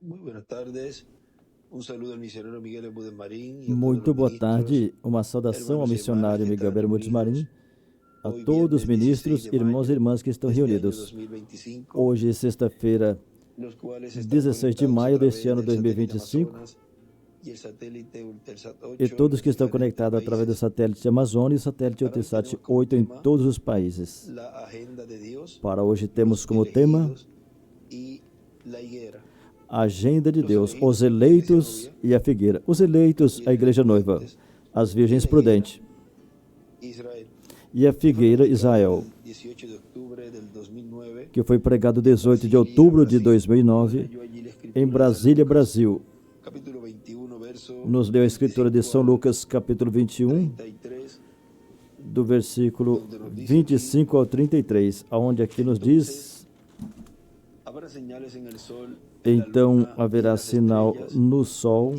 Muy buenas tardes. Un saludo al misionero Miguel Bermúdez Marín y a todos Muito los boa ministros, tarde, uma saudação ao hermanos y hermanas missionário que Miguel están Bermudes Marim, reunidos a hoy todos os viernes 16 ministros, de irmãos e mayo irmãs que estão de este año reunidos. 2025, Hoje, sexta-feira, los cuales están 16 de conectados a maio través deste ano del satélite 2025, Amazonas y el satélite Ultersat 8 e todos en que los estão diferentes conectados através do países. satélite Amazônia e satélite Eutelsat 8 em todos os países. La agenda de Dios, Para hoje temos los como tema elegidos y la higuera. a agenda de Deus, os eleitos e a figueira. Os eleitos, a igreja noiva, as virgens prudentes, Israel. e a figueira Israel, 18 de octubre del 2009, que foi pregado 18 de outubro de 2009 em Brasília, Brasil. capítulo 21, verso Nos leu a escritura de São Lucas, capítulo 21, 33. do versículo 25 ao 33, onde aqui nos diz: Habrá señales en el sol, então haverá sinal no sol,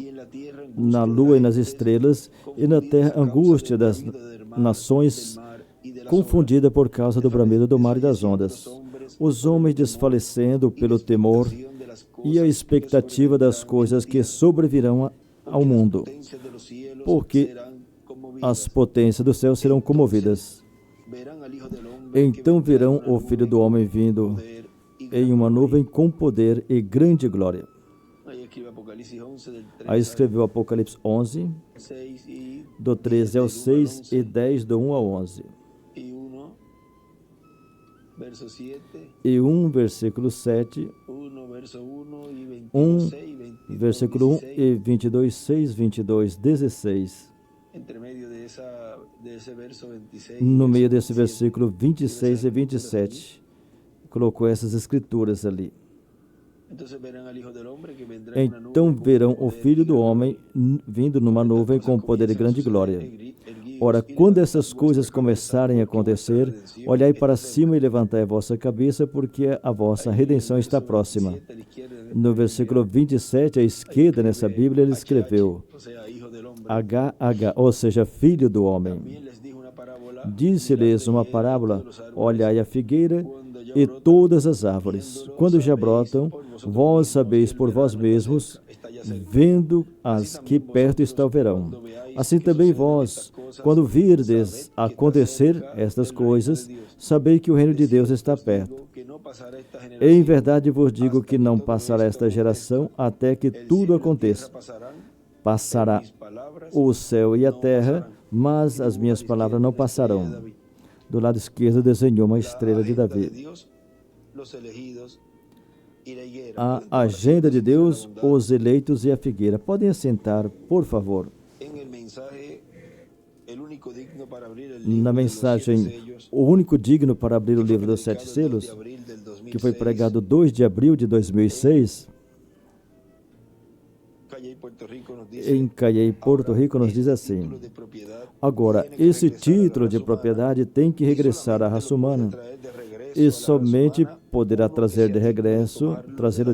na lua e nas estrelas, e na terra angústia das nações, confundida por causa do bramido do mar e das ondas. Os homens desfalecendo pelo temor e a expectativa das coisas que sobrevirão ao mundo, porque as potências do céu serão comovidas. Então verão o Filho do Homem vindo em uma nuvem com poder e grande glória. Aí escreveu Apocalipse 11, do 13 ao 6 e 10, do 1 ao 11. E 1, versículo 7, 1, versículo 1 e 22, 6, 22, 16. No meio desse versículo 26 e 27, colocou essas escrituras ali. Então verão o Filho do Homem vindo numa nuvem com poder e grande glória. Ora, quando essas coisas começarem a acontecer, olhai para cima e levantai a vossa cabeça, porque a vossa redenção está próxima. No versículo 27, à esquerda nessa Bíblia, ele escreveu HH, ou seja, Filho do Homem. Disse-lhes uma parábola: olhai a figueira e todas as árvores, quando já brotam, vós sabeis por vós mesmos, vendo as que perto está o verão. Assim também vós, quando virdes acontecer estas coisas, sabei que o reino de Deus está perto. Em verdade vos digo que não passará esta geração até que tudo aconteça. Passará o céu e a terra, mas as minhas palavras não passarão. Do lado esquerdo desenhou uma estrela de Davi. A agenda de Deus, os eleitos e a figueira. Podem assentar, por favor. Na mensagem, o único digno para abrir o livro dos 7 selos, que foi pregado 2 de abril de 2006, em Cayey, Porto Rico, nos diz assim: agora, esse título de propriedade tem que regressar à raça humana e somente poderá trazê-lo de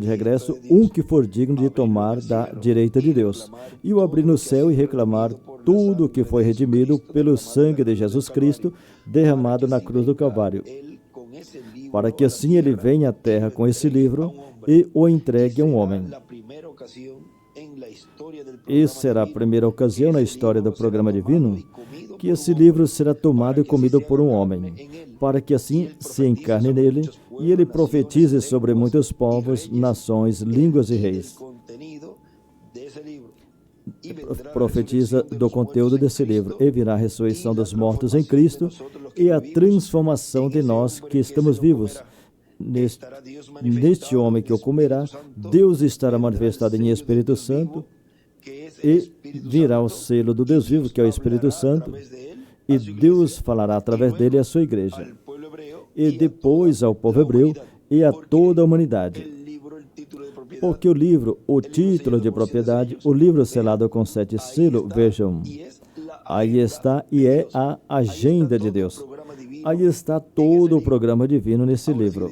regresso um que for digno de tomar da direita de Deus e o abrir no céu e reclamar tudo o que foi redimido pelo sangue de Jesus Cristo derramado na cruz do Calvário, para que assim ele venha à terra com esse livro e o entregue a um homem. Essa será a primeira ocasião na história do programa divino que esse livro será tomado e comido por um homem, para que assim se encarne nele e ele profetize sobre muitos povos, nações, línguas e reis. Profetiza do conteúdo desse livro, e virá a ressurreição dos mortos em Cristo e a transformação de nós que estamos vivos. Neste homem que o comerá, Deus estará manifestado em Espírito Santo e virá o selo do Deus vivo, que é o Espírito Santo, e Deus falará através dele à sua igreja, e depois ao povo hebreu e a toda a humanidade. Porque o livro, o título de propriedade, o livro selado com 7 selos, vejam, aí está e é a agenda de Deus. Aí está todo o programa divino nesse livro.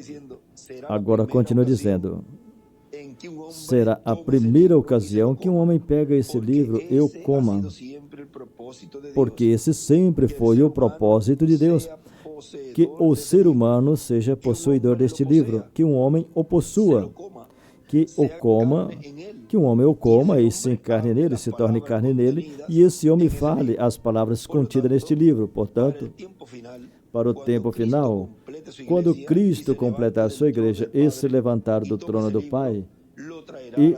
Agora continua dizendo: será a primeira ocasião que um homem pega esse livro e o coma, porque esse sempre foi o propósito de Deus, que o ser humano seja possuidor deste livro, que um homem o possua que um homem o coma e se encarne nele, se torne carne nele, e esse homem fale as palavras contidas neste livro. Portanto, para o tempo final, quando Cristo completar sua igreja e se levantar do trono do Pai, e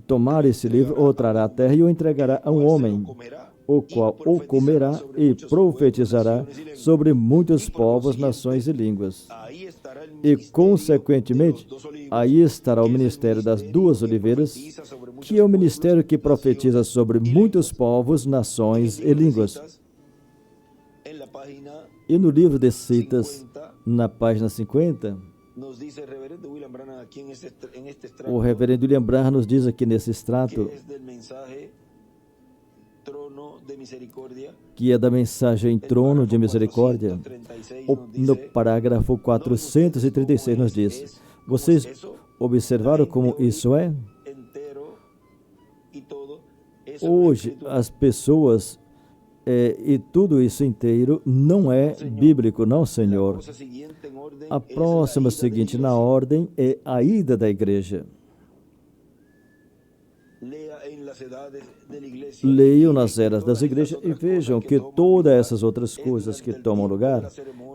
tomar esse livro, o trará à terra e o entregará a um homem, o qual o comerá e profetizará sobre muitos povos, nações e línguas. E, consequentemente, aí estará o ministério das duas oliveiras, que é o ministério que profetiza sobre muitos povos, nações e línguas. E no livro de Citas, na página 50, o reverendo William Branham nos diz aqui nesse extrato, que é da mensagem Trono de Misericórdia, no parágrafo 436 nos diz: vocês observaram como isso é? Hoje, as pessoas, e tudo isso inteiro não é bíblico, não, Senhor. A próxima seguinte na ordem é a ida da igreja. Leiam nas eras das igrejas e vejam que todas essas outras coisas que tomam lugar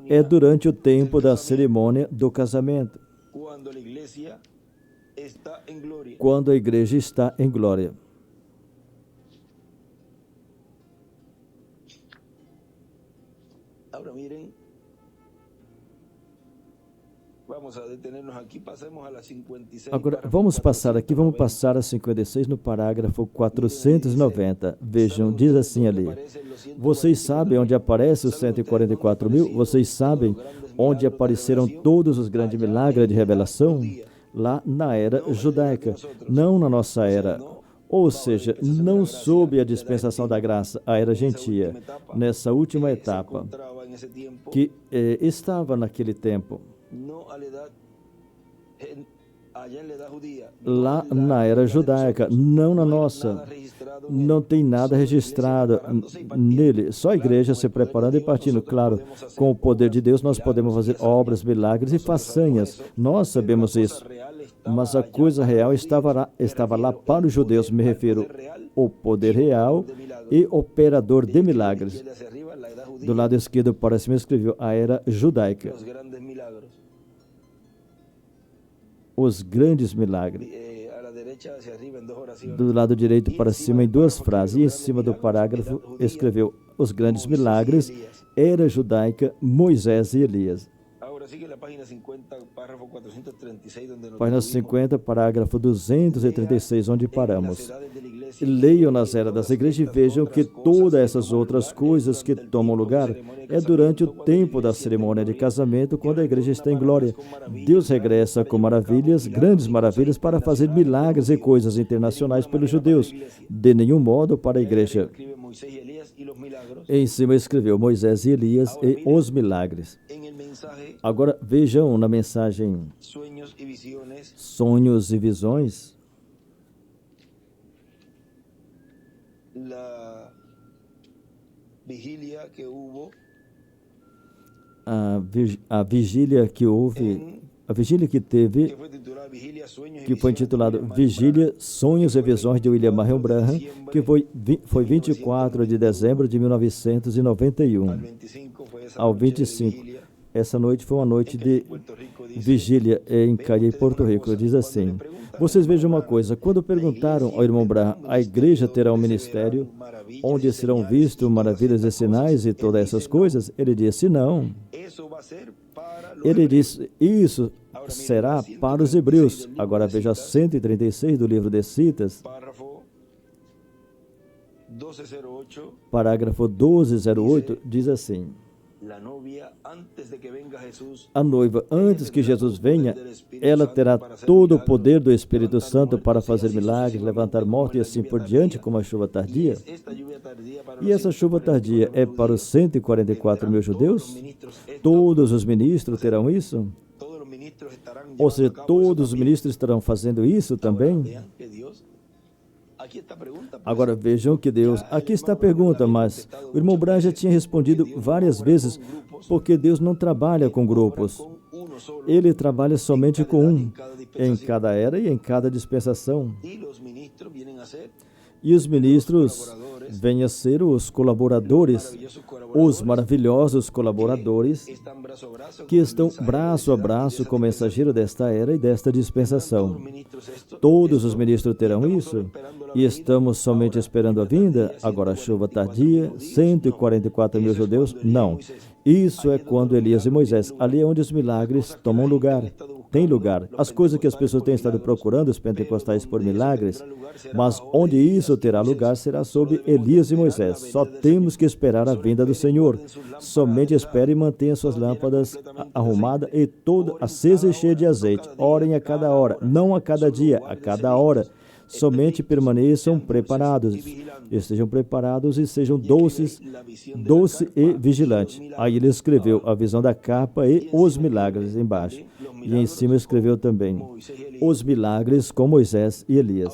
é durante o tempo da cerimônia do casamento, quando a igreja está em glória. Agora, vamos passar aqui, vamos passar a 56 no parágrafo 490. Vejam, diz assim ali: vocês sabem onde aparecem os 144 mil? Vocês sabem onde apareceram todos os grandes milagres de revelação? Lá na era judaica, não na nossa era. Ou seja, não sob a dispensação da graça, a era gentia, nessa última etapa, que estava naquele tempo. Lá na era judaica, não na nossa. Não tem nada registrado nele. Só a igreja se preparando e partindo. Claro, com o poder de Deus nós podemos fazer obras, milagres e façanhas. Nós sabemos isso. Mas a coisa real estava lá para os judeus. Me refiro ao poder real e operador de milagres. Do lado esquerdo, para cima, escreveu a era judaica. Os grandes milagres. Do lado direito para cima, em duas frases. E em cima do parágrafo, escreveu os grandes milagres, era judaica, Moisés e Elias. Página 50, parágrafo 236, onde paramos. Leiam nas eras das igrejas e vejam que todas essas outras coisas que tomam lugar é durante o tempo da cerimônia de casamento, quando a igreja está em glória. Deus regressa com maravilhas, grandes maravilhas, para fazer milagres e coisas internacionais pelos judeus, de nenhum modo para a igreja. Em cima escreveu Moisés e Elias e os milagres. Agora vejam na mensagem Sonhos e Visões. A vigília que houve, a vigília que teve, que foi intitulada Vigília, Sonhos e Visões de William Marion Branham, que foi 24 de dezembro de 1991 ao 25. Essa noite foi uma noite de vigília em Caribe, Porto Rico. Diz assim: vocês vejam uma coisa, quando perguntaram ao irmão Branham, a igreja terá um ministério onde serão vistos maravilhas e sinais e todas essas coisas? Ele disse não. Ele disse, isso será para os hebreus. Agora veja 136 do livro de Citas, parágrafo 1208, diz assim: a noiva, antes que Jesus venha, ela terá todo o poder do Espírito Santo para fazer milagres, levantar mortos e assim por diante, como a chuva tardia. E essa chuva tardia é para os 144 mil judeus? Todos os ministros terão isso? Ou seja, todos os ministros estarão fazendo isso também? Agora vejam que Deus... Aqui está a pergunta, mas o irmão Branham já tinha respondido várias vezes, porque Deus não trabalha com grupos. Ele trabalha somente com um, em cada era e em cada dispensação. E os ministros vêm a ser os colaboradores, os maravilhosos colaboradores que estão braço a braço com o mensageiro desta era e desta dispensação. Todos os ministros terão isso, e estamos somente esperando a vinda. Agora a chuva tardia, 144 mil judeus? Não. Isso é quando Elias e Moisés, ali é onde os milagres tomam lugar. Tem lugar. As coisas que as pessoas têm estado procurando, os pentecostais, por milagres, mas onde isso terá lugar será sob Elias e Moisés. Só temos que esperar a vinda do Senhor. Somente espere e mantenha suas lâmpadas arrumadas e toda acesa e cheia de azeite. Orem a cada hora, não a cada dia, a cada hora. Somente permaneçam preparados, estejam preparados e sejam doce e vigilante. Aí ele escreveu a visão da capa e os milagres embaixo. E em cima escreveu também os milagres com Moisés e Elias.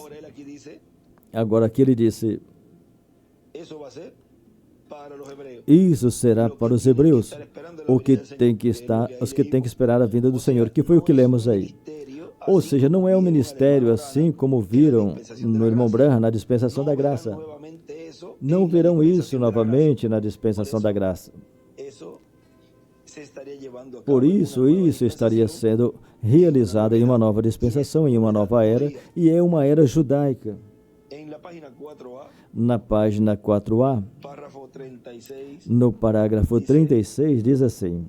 Agora aqui ele disse, isso será para os hebreus, os que têm que esperar a vinda do Senhor, que foi o que lemos aí. Ou seja, não é um ministério assim como viram no irmão Branham na dispensação da graça. Não verão isso novamente na dispensação da graça. Por isso estaria sendo realizado em uma nova dispensação, em uma nova era, e é uma era judaica. Na página 4a, no parágrafo 36, diz assim,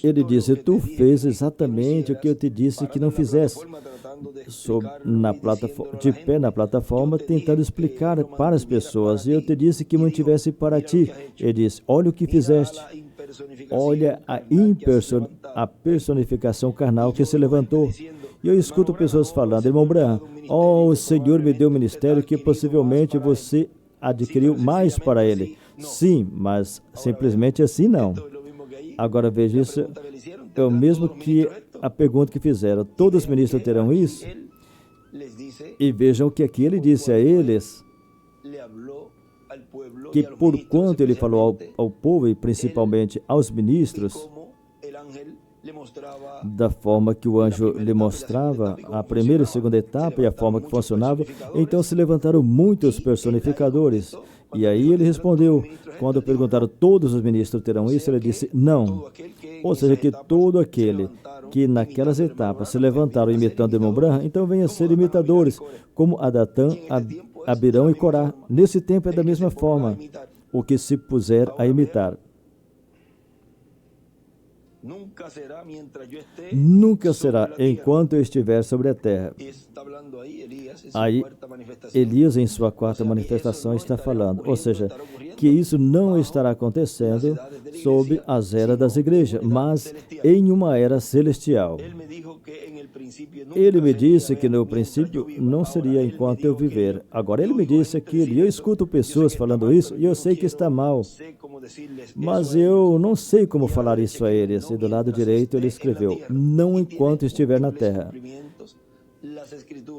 ele disse, tu fez exatamente o que eu te disse que não fizesse. De pé na plataforma, tentando explicar para as pessoas. E eu te disse que mantivesse para ti. Ele disse, olha o que fizeste. Olha a personificação carnal que se levantou. E eu escuto pessoas falando, irmão Branham, o Senhor me deu um ministério que possivelmente você adquiriu mais para ele. Sim, mas simplesmente assim não. Agora veja, isso é o mesmo que a pergunta que fizeram. Todos os ministros terão isso? E vejam o que aqui ele disse a eles, que por quanto ele falou ao povo e principalmente aos ministros, da forma que o anjo lhe mostrava a primeira e segunda etapa e a forma que funcionava, então se levantaram muitos personificadores. E aí ele respondeu, quando perguntaram, todos os ministros terão isso? Ele disse, não. Ou seja, que todo aquele que naquelas etapas se levantaram imitando o irmão Branham, então venha ser imitadores, como Adatã, Abirão e Corá. Nesse tempo é da mesma forma, o que se puser a imitar. Nunca será enquanto eu estiver sobre a terra. Aí, Elias, em sua quarta manifestação, está falando, ou seja, que isso não estará acontecendo sob as eras das igrejas, mas em uma era celestial. Ele me disse que no princípio não seria enquanto eu viver. Agora ele me disse aquilo, e eu escuto pessoas falando isso, e eu sei que está mal, mas eu não sei como falar isso a eles. E do lado direito ele escreveu, não enquanto estiver na terra.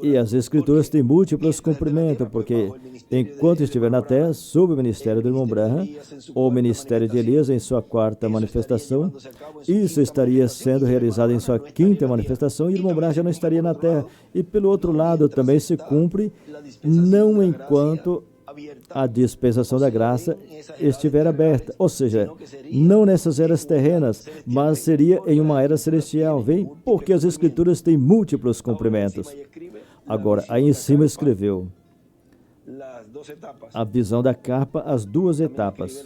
E as Escrituras têm múltiplos cumprimentos, porque enquanto estiver na terra, sob o ministério do irmão Branham, ou o ministério de Elias em sua quarta manifestação, isso estaria sendo realizado em sua quinta manifestação, e o irmão Branham já não estaria na terra. E pelo outro lado também se cumpre, não enquanto a dispensação da graça estiver aberta, ou seja, não nessas eras terrenas, mas seria em uma era celestial, vem? Porque as Escrituras têm múltiplos cumprimentos. Agora, aí em cima escreveu a visão da capa, as duas etapas.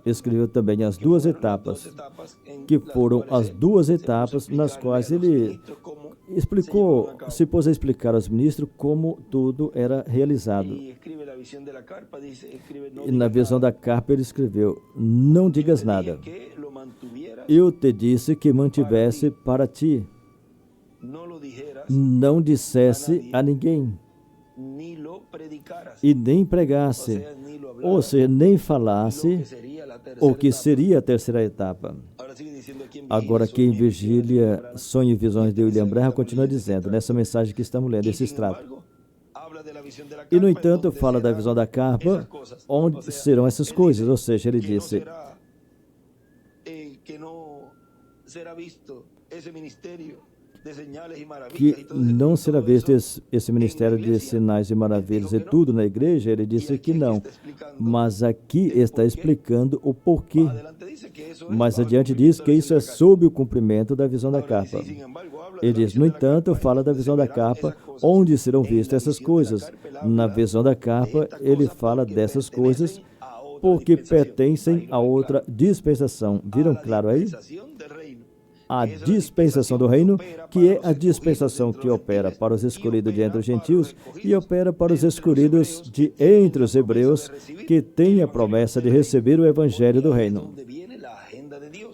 Escreveu também as duas etapas, que foram as duas etapas nas quais ele explicou, se pôs a explicar aos ministros como tudo era realizado. E na visão da carpa ele escreveu, não digas nada. Eu te disse que mantivesse para ti. Não dissesse a ninguém. E nem pregasse. Ou seja, nem falasse o que seria a terceira etapa. Agora aqui em Vigília, Sonho e Visões de William Branham continua dizendo, nessa mensagem que estamos lendo, esse extrato. E, no entanto, fala da visão da carpa, onde serão essas coisas. Ou seja, ele disse que não será visto esse ministério de sinais e maravilhas e tudo na igreja. Ele disse que não, mas aqui está explicando o porquê. Mais adiante diz que isso é sob o cumprimento da visão da capa. Ele diz, no entanto, fala da visão da capa, onde serão vistas essas coisas. Na visão da capa, ele fala dessas coisas porque pertencem a outra dispensação. Viram claro aí? A dispensação do reino, que é a dispensação que opera para os escolhidos de entre os gentios e opera para os escolhidos de entre os hebreus, que têm a promessa de receber o evangelho do reino.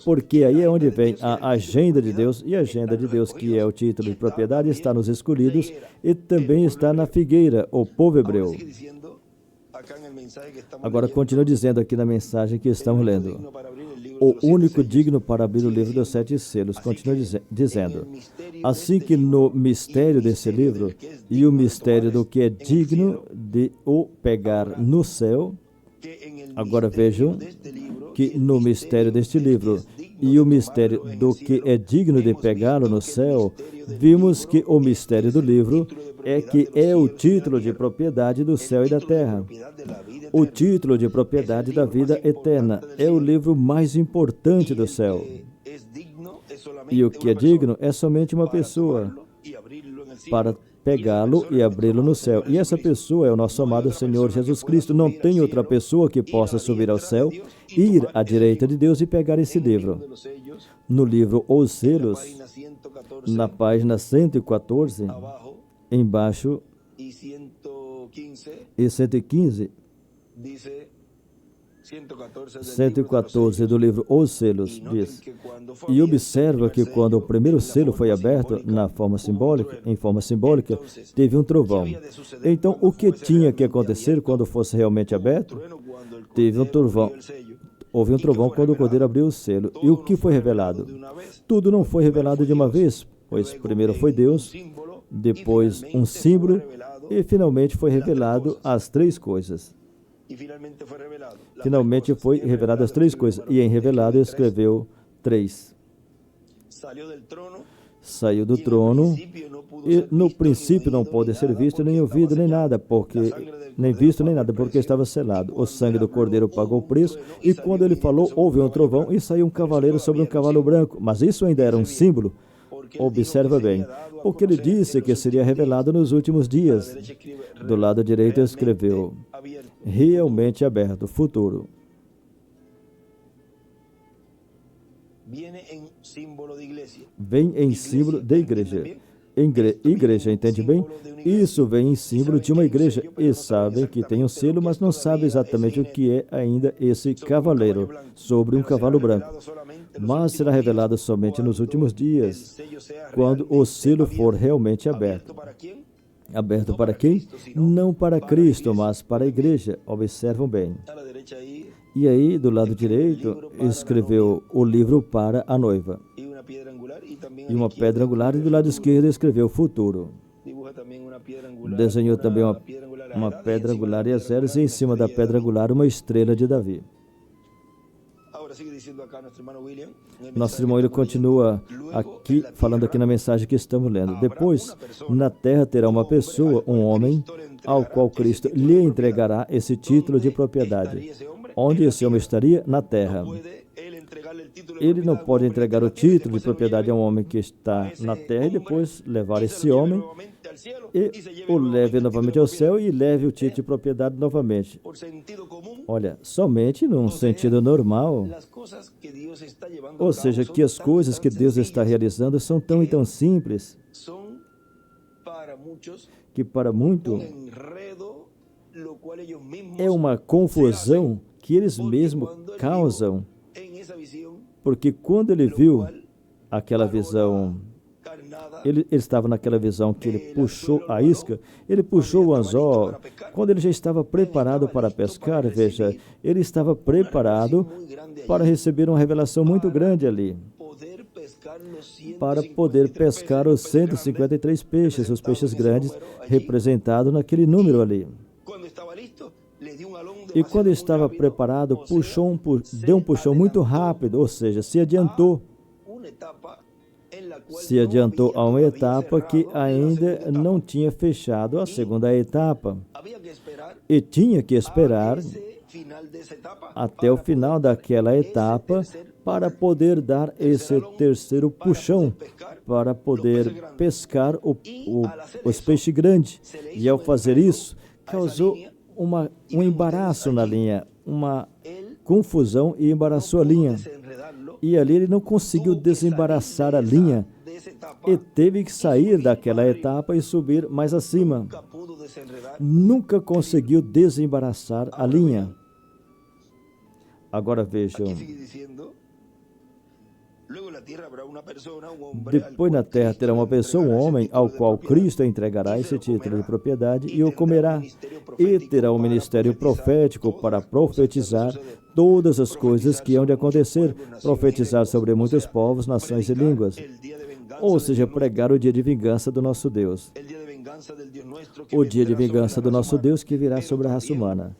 Porque aí é onde vem a agenda de Deus, e a agenda de Deus, que é o título de propriedade, está nos escolhidos e também está na figueira, o povo hebreu. Agora continua dizendo aqui na mensagem que estamos lendo. O único digno para abrir o livro dos 7 selos. Continua dizendo. Assim que no mistério desse livro, e o mistério do que é digno de o pegar no céu, agora vejam que no mistério deste livro, e o mistério do que é digno de pegá-lo no céu, vimos que o mistério do livro é o título de propriedade do céu e da terra. O título de propriedade da vida eterna é o livro mais importante do céu. E o que é digno é somente uma pessoa para pegá-lo e abri-lo no céu. E essa pessoa é o nosso amado Senhor Jesus Cristo. Não tem outra pessoa que possa subir ao céu, ir à direita de Deus e pegar esse livro. No livro Os Selos, na página 114, embaixo, e 115, 114 do livro Os Selos, diz, e observa que quando o primeiro selo foi aberto em forma simbólica, teve um trovão. Então, o que tinha que acontecer quando fosse realmente aberto? Teve um trovão. Houve um trovão quando o Cordeiro abriu o selo. E o que foi revelado? Tudo não foi revelado de uma vez, pois primeiro foi Deus, depois um símbolo, e finalmente foi revelado as 3 coisas. Finalmente foi revelado as 3 coisas. E em revelado escreveu 3. Saiu do trono e no princípio não pôde ser visto, nem ouvido, nem nada, porque estava selado. O sangue do Cordeiro pagou o preço, e quando ele falou, houve um trovão e saiu um cavaleiro sobre um cavalo branco. Mas isso ainda era um símbolo. Observa bem, porque ele disse que seria revelado nos últimos dias. Do lado direito escreveu, realmente aberto, futuro. Vem em símbolo de igreja. Igreja, entende bem? Isso vem em símbolo de uma igreja. E sabem que tem um selo, mas não sabem exatamente o que é ainda esse cavaleiro sobre um cavalo branco. Mas será revelado somente nos últimos dias, quando o selo for realmente aberto. Aberto para quem? Não para Cristo, mas para a igreja. Observam bem. E aí, do lado direito, escreveu o livro para a noiva. E uma pedra angular, e do lado esquerdo escreveu futuro. Desenhou também uma pedra angular e as eras, e em cima da pedra angular uma estrela de Davi. Nosso irmão, ele continua aqui, falando aqui na mensagem que estamos lendo. Depois, na terra terá uma pessoa, um homem, ao qual Cristo lhe entregará esse título de propriedade. Onde esse homem estaria? Na terra. Ele não pode entregar o título de propriedade a um homem que está na terra e depois levar esse homem e o leve novamente ao céu e leve o título de propriedade novamente. Olha, somente num sentido normal. Ou seja, que as coisas que Deus está realizando são tão e tão simples que para muitos é uma confusão que eles mesmos causam. Porque quando ele viu aquela visão, ele estava naquela visão que ele puxou a isca, ele puxou o anzol. Quando ele já estava preparado para pescar, veja, ele estava preparado para receber uma revelação muito grande ali, para poder pescar os 153 peixes, os peixes grandes representados naquele número ali. E quando estava preparado, deu um puxão muito rápido, ou seja, se adiantou a uma etapa que ainda não tinha fechado a segunda etapa. E tinha que esperar até o final daquela etapa para poder dar esse terceiro puxão, para poder pescar os peixes grandes. E ao fazer isso, causou um embaraço na linha, uma confusão e embaraçou a linha. E ali ele não conseguiu desembaraçar a linha e teve que sair daquela etapa e subir mais acima. Nunca conseguiu desembaraçar a linha. Agora vejam. Depois na terra terá uma pessoa, um homem, ao qual Cristo entregará esse título de propriedade e o comerá. E terá um ministério profético para profetizar todas as coisas que hão de acontecer, profetizar sobre muitos povos, nações e línguas. Ou seja, pregar o dia de vingança do nosso Deus. O dia de vingança do nosso Deus que virá sobre a raça humana.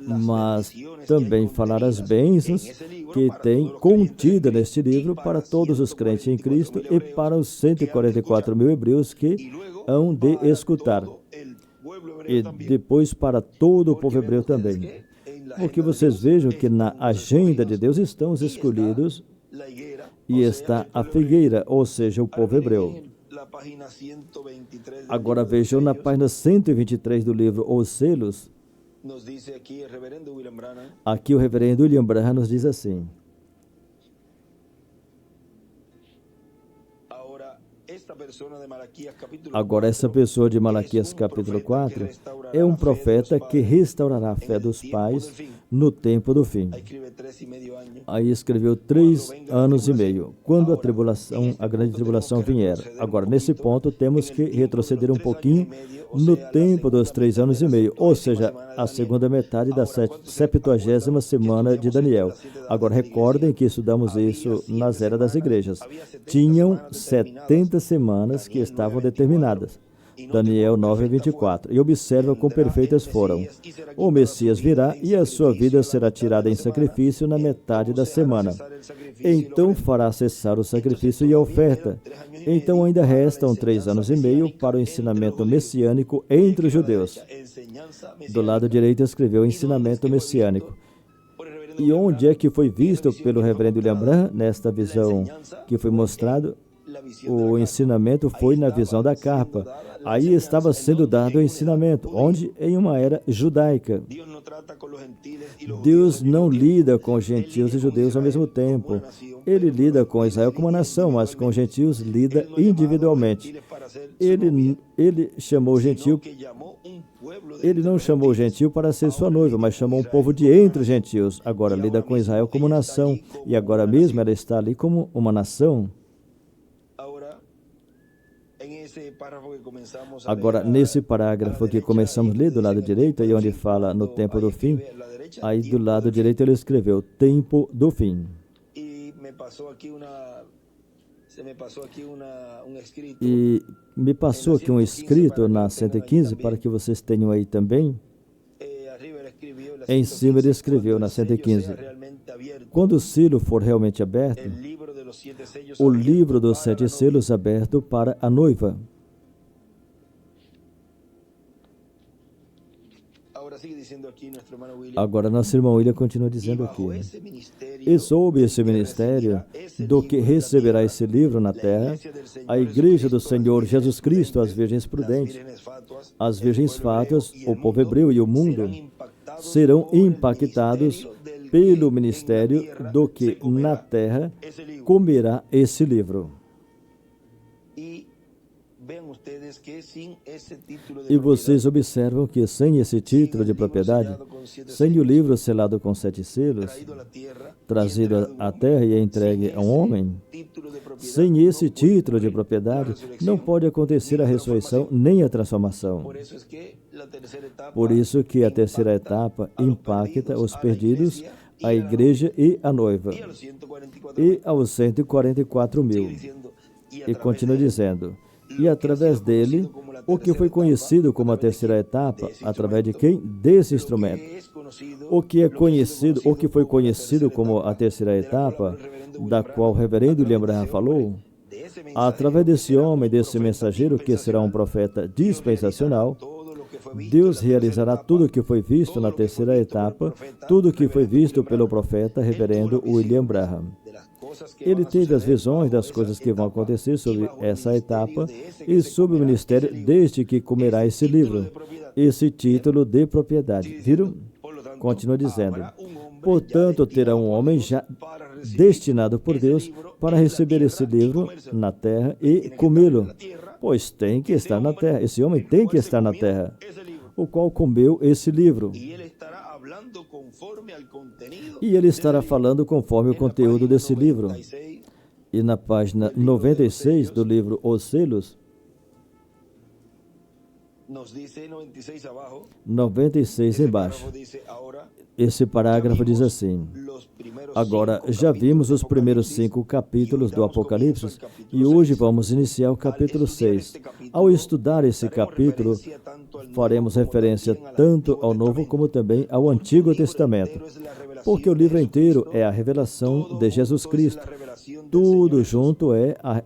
Mas também falar as bênçãos que tem contida neste livro para todos os crentes em Cristo e para os 144 mil hebreus que hão de escutar. E depois para todo o povo hebreu também. Porque vocês vejam que na agenda de Deus estão os escolhidos e está a figueira, ou seja, o povo hebreu. Agora vejam na página 123 do livro Os Selos. Aqui o reverendo William Branham nos diz assim: agora essa pessoa de Malaquias capítulo 4 é um profeta que restaurará a fé dos pais no tempo do fim. Aí escreveu 3 anos e meio, quando a grande tribulação vier. Agora, nesse ponto, temos que retroceder um pouquinho no tempo dos 3 anos e meio, ou seja, a segunda metade da 70ª semana de Daniel. Agora, recordem que estudamos isso nas eras das igrejas. Tinham 70 semanas que estavam determinadas. Daniel 9:24. E observa quão perfeitas foram. O Messias virá e a sua vida será tirada em sacrifício na metade da semana. Então fará cessar o sacrifício e a oferta. Então ainda restam 3 anos e meio para o ensinamento messiânico entre os judeus. Do lado direito escreveu ensinamento messiânico. E onde é que foi visto pelo reverendo William Branham, nesta visão que foi mostrado? O ensinamento foi na visão da carpa. Aí estava sendo dado o ensinamento, onde? Em uma era judaica. Deus não lida com gentios e judeus ao mesmo tempo. Ele lida com Israel como uma nação, mas com os gentios lida individualmente. Ele chamou o gentio. Ele não chamou o gentio para ser sua noiva, mas chamou um povo de entre os gentios. Agora lida com Israel como nação, e agora mesmo ela está ali como uma nação. Agora, nesse parágrafo que começamos a ler do lado direito, aí onde fala no tempo do fim, aí do lado direito ele escreveu tempo do fim. E me passou aqui um escrito na 115, para que vocês tenham aí também. Em cima ele escreveu na 115, quando o selo for realmente aberto, o livro dos 7 selos aberto para a noiva. Agora, nosso irmão William continua dizendo aqui: e sob esse ministério do que receberá esse livro na terra, a igreja do Senhor Jesus Cristo, as virgens prudentes, as virgens fátuas, o povo hebreu e o mundo, serão impactados pelo ministério do que na terra comerá esse livro. E vocês observam que sem esse título de propriedade, sem o livro selado com 7 selos, trazido à terra e entregue a um homem, sem esse título de propriedade, não pode acontecer a ressurreição nem a transformação. Por isso que a terceira etapa impacta os perdidos, a igreja e a noiva, e aos 144 mil. E continua dizendo: e através dele, O que foi conhecido como a terceira etapa, através de quem? Desse instrumento. O que foi conhecido como a terceira etapa, da qual o reverendo William Branham falou, através desse homem, desse mensageiro, que será um profeta dispensacional, Deus realizará tudo o que foi visto na terceira etapa, tudo o que foi visto pelo profeta reverendo William Branham. Ele teve as visões das coisas que vão acontecer sobre essa etapa e sobre o ministério desde que comerá esse livro, esse título de propriedade. Viram? Continua dizendo: portanto, terá um homem já destinado por Deus para receber esse livro na terra e comê-lo, pois tem que estar na terra. Esse homem tem que estar na terra, o qual comeu esse livro. E ele estará falando conforme o conteúdo desse livro. E na página 96 do livro Os Selos, 96 embaixo, esse parágrafo diz assim: agora, já vimos os primeiros 5 capítulos do Apocalipse e hoje vamos iniciar o capítulo 6. Ao estudar esse capítulo, faremos referência tanto ao Novo como também ao Antigo Testamento, porque o livro inteiro é a revelação de Jesus Cristo. Tudo junto é a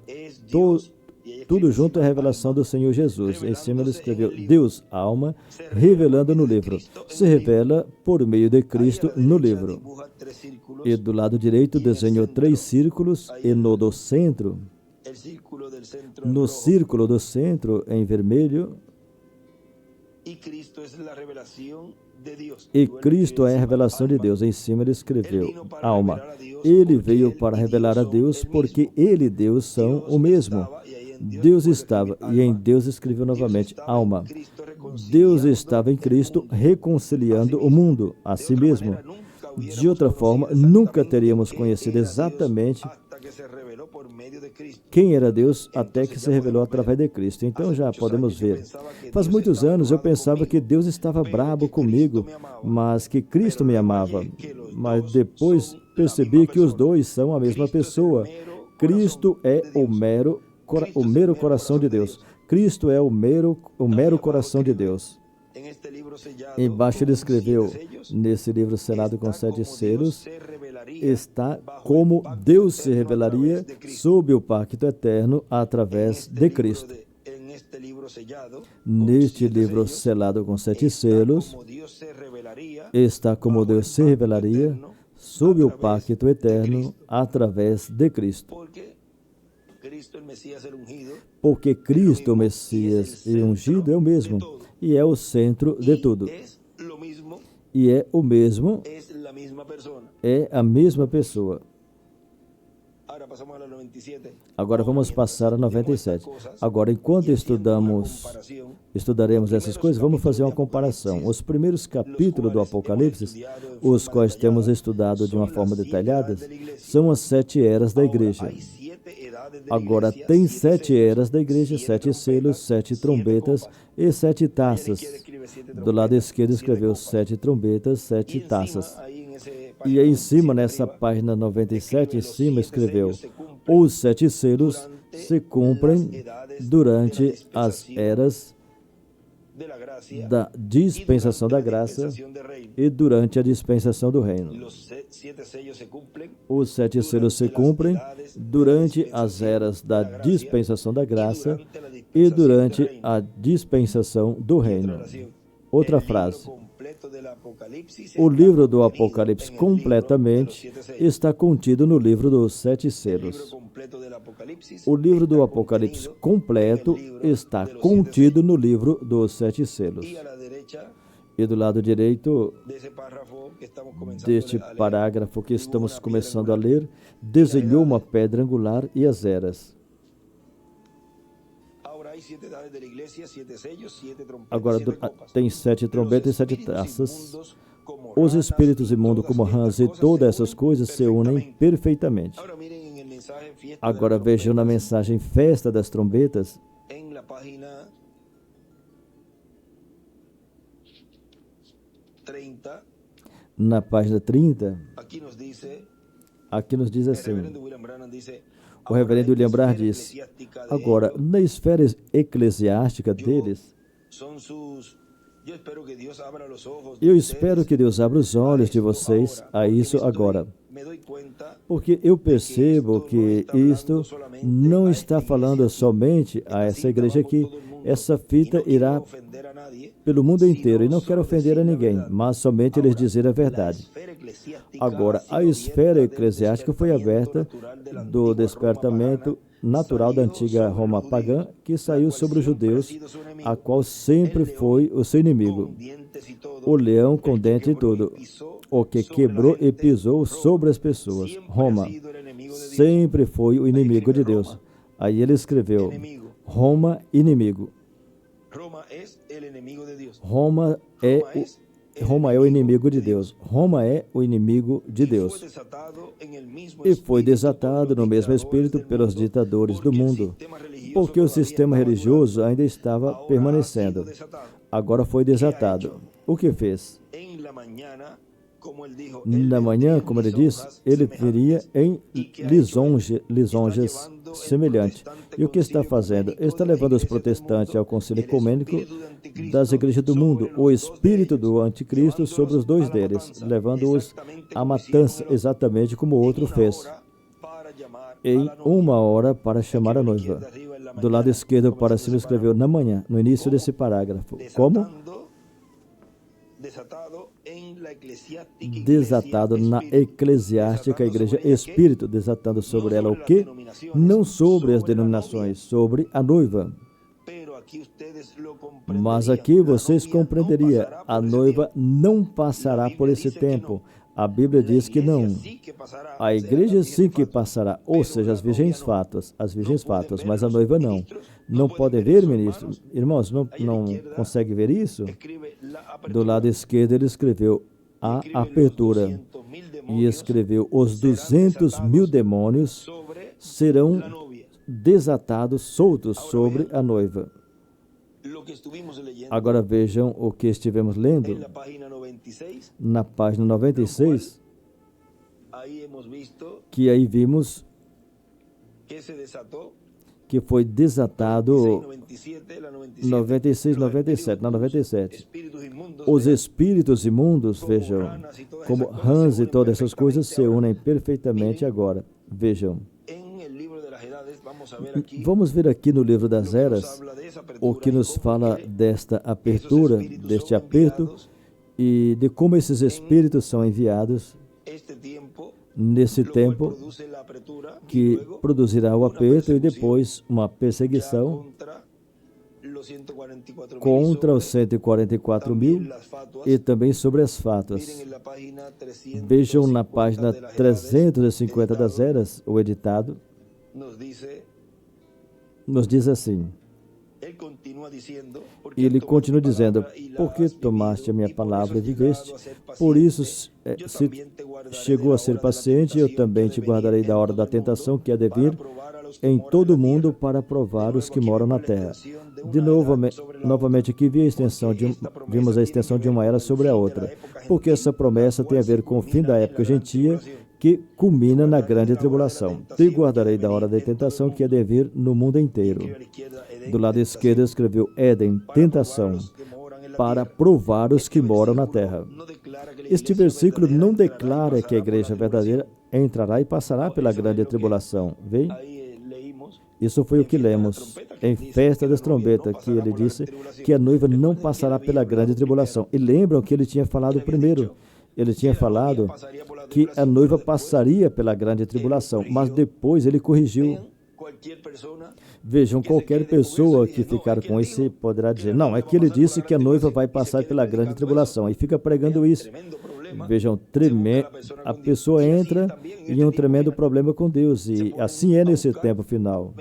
revelação do Senhor Jesus. Em cima ele escreveu: Deus, alma, revelando no livro. Se revela por meio de Cristo no livro. E do lado direito desenhou 3 círculos e no do centro, no círculo do centro em vermelho, e Cristo é a revelação de Deus. Em cima ele escreveu: alma. Ele veio para revelar a Deus, porque ele e Deus são o mesmo. Deus estava, e em Deus escreveu novamente: alma. Deus estava em Cristo reconciliando o mundo a si mesmo. De outra forma, nunca teríamos conhecido exatamente quem era Deus até que se revelou através de Cristo. Então já podemos ver. Faz muitos anos eu pensava que Deus estava bravo comigo, mas que Cristo me amava. Mas depois percebi que os dois são a mesma pessoa. Cristo é o mero coração de Deus. Cristo é o mero coração de Deus. Embaixo ele escreveu: nesse livro selado com 7 selos, está como Deus se revelaria sob o pacto eterno através de Cristo. Neste livro selado com 7 selos, está como Deus se revelaria sob o pacto eterno através de Cristo. Porque Cristo, o Messias e ungido, é o mesmo, e é o centro de tudo. E é o mesmo, é a mesma pessoa. Agora vamos passar a 97. Agora, enquanto estudaremos essas coisas, vamos fazer uma comparação. Os primeiros capítulos do Apocalipse, os quais temos estudado de uma forma detalhada, são as 7 eras da igreja. Agora, tem 7 eras da igreja, 7 selos, 7 trombetas e 7 taças. Do lado esquerdo escreveu 7 trombetas, 7 taças. E aí em cima, nessa página 97, em cima escreveu: os 7 selos se cumprem durante as eras da dispensação da graça e durante a dispensação do reino. Os 7 selos se cumprem durante as eras da dispensação da graça e durante a dispensação do reino. Outra frase: o livro do Apocalipse completamente está contido no livro dos 7 selos. O livro do Apocalipse completo está contido no livro dos 7 selos. E do lado direito deste parágrafo que estamos começando a ler, desenhou uma pedra angular e as eras. Agora tem 7 trombetas e 7 taças. Os espíritos imundos como rãs e todas essas coisas se unem perfeitamente. Agora vejam na mensagem Festa das Trombetas, na página 30, aqui nos diz assim: O reverendo William Brand diz: agora, na esfera eclesiástica deles, eu espero que Deus abra os olhos de vocês a isso agora, porque eu percebo que isto não está falando somente a essa igreja aqui. Essa fita irá pelo mundo inteiro, e não quero ofender a ninguém, mas somente lhes dizer a verdade. Agora, a esfera eclesiástica foi aberta do despertamento natural da antiga Roma pagã, que saiu sobre os judeus, a qual sempre foi o seu inimigo. O leão com dente e tudo, o que quebrou e pisou sobre as pessoas. Roma sempre foi o inimigo de Deus. Aí ele escreveu: Roma, inimigo. Roma é o inimigo de Deus. Roma é o inimigo de Deus. E foi desatado no mesmo espírito pelos ditadores do mundo, porque o sistema religioso ainda estava permanecendo. Agora foi desatado. O que fez? Na manhã, como ele diz, ele viria em lisonjas semelhantes. E o que está fazendo? Está levando os protestantes ao concílio ecumênico das igrejas do mundo, o espírito do anticristo sobre os dois deles, levando-os à matança, exatamente como o outro fez. Em 1 hora para chamar a noiva. Do lado esquerdo para cima escreveu na manhã, no início desse parágrafo. Como? Desatado na eclesiástica igreja, espírito, desatando sobre ela o quê? Não sobre as denominações, sobre a noiva. Mas aqui vocês compreenderiam, a noiva não passará por esse tempo. A Bíblia diz que não. A igreja sim que passará, ou seja, as virgens fátuas, mas a noiva não. Não podem ver, ministro? Irmãos, não consegue ver isso? Do lado esquerdo ele escreveu a apertura e escreveu: os 200.000 demônios serão desatados, soltos sobre a noiva. Agora vejam o que estivemos lendo na página 96, que aí vimos que foi desatado 96, 97, na 97. Os espíritos imundos, vejam, como rãs e todas essas coisas se unem perfeitamente agora. Vejam. Vamos ver aqui no livro das Eras o que nos fala desta apertura, deste aperto e de como esses espíritos são enviados nesse tempo que produzirá o aperto e depois uma perseguição contra os 144.000 e também sobre as fátuas. Vejam na página 350 das Eras, o editado, nos diz assim. E ele continua dizendo: porque tomaste a minha palavra e viveste, por isso se chegou a ser paciente, eu também te guardarei da hora da tentação que há de vir em todo o mundo para provar os que moram na terra. De novo, novamente aqui vimos a extensão de uma era sobre a outra, porque essa promessa tem a ver com o fim da época gentia, que culmina na grande tribulação. Te guardarei da hora da tentação que há de vir no mundo inteiro. Do lado esquerdo escreveu Éden, tentação, para provar os que moram na terra. Este versículo não declara que a igreja verdadeira entrará e passará pela grande tribulação. Vem? Isso foi o que lemos em Festa das Trombetas, que ele disse que a noiva não passará pela grande tribulação. E lembram que ele tinha falado primeiro. Ele tinha falado que a noiva passaria pela grande tribulação, mas depois ele corrigiu. Vejam, qualquer pessoa que ficar com isso poderá dizer: não, é que ele disse que a noiva vai passar pela grande tribulação, e fica pregando isso. Vejam, a pessoa entra em um tremendo problema com Deus, e assim é nesse tempo final.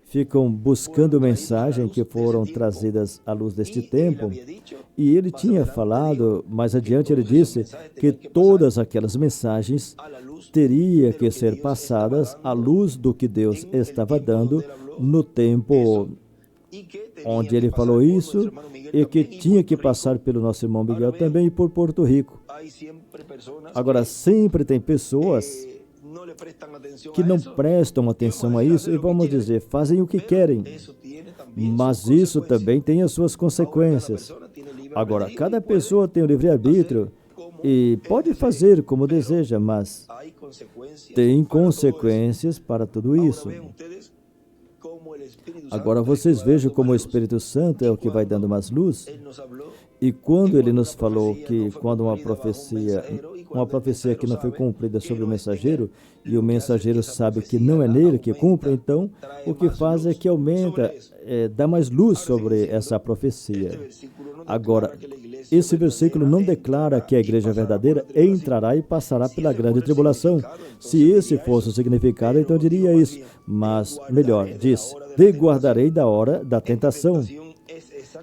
Ficam buscando mensagens que foram trazidas à luz deste tempo, e ele tinha falado, mais adiante ele disse que todas aquelas mensagens teriam que ser passadas à luz do que Deus estava dando no tempo onde ele falou isso, e que tinha que passar pelo nosso irmão Miguel também e por Porto Rico. Agora, sempre tem pessoas que não prestam atenção a isso e, vamos dizer, fazem o que querem. Mas isso também tem as suas consequências. Agora, cada pessoa tem o livre-arbítrio e pode fazer como deseja, mas tem consequências para tudo isso. Agora vocês vejam como o Espírito Santo é o que vai dando mais luz. E quando ele nos falou que quando uma profecia que não foi cumprida sobre o mensageiro, e o mensageiro sabe que não é nele que cumpre, então o que faz é que aumenta, dá mais luz sobre essa profecia. Agora, esse versículo não declara que a igreja verdadeira entrará e passará pela grande tribulação. Se esse fosse o significado, então diria isso. Mas, melhor, diz, te guardarei da hora da tentação.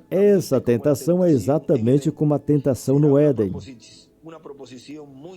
Essa tentação é exatamente como a tentação no Éden.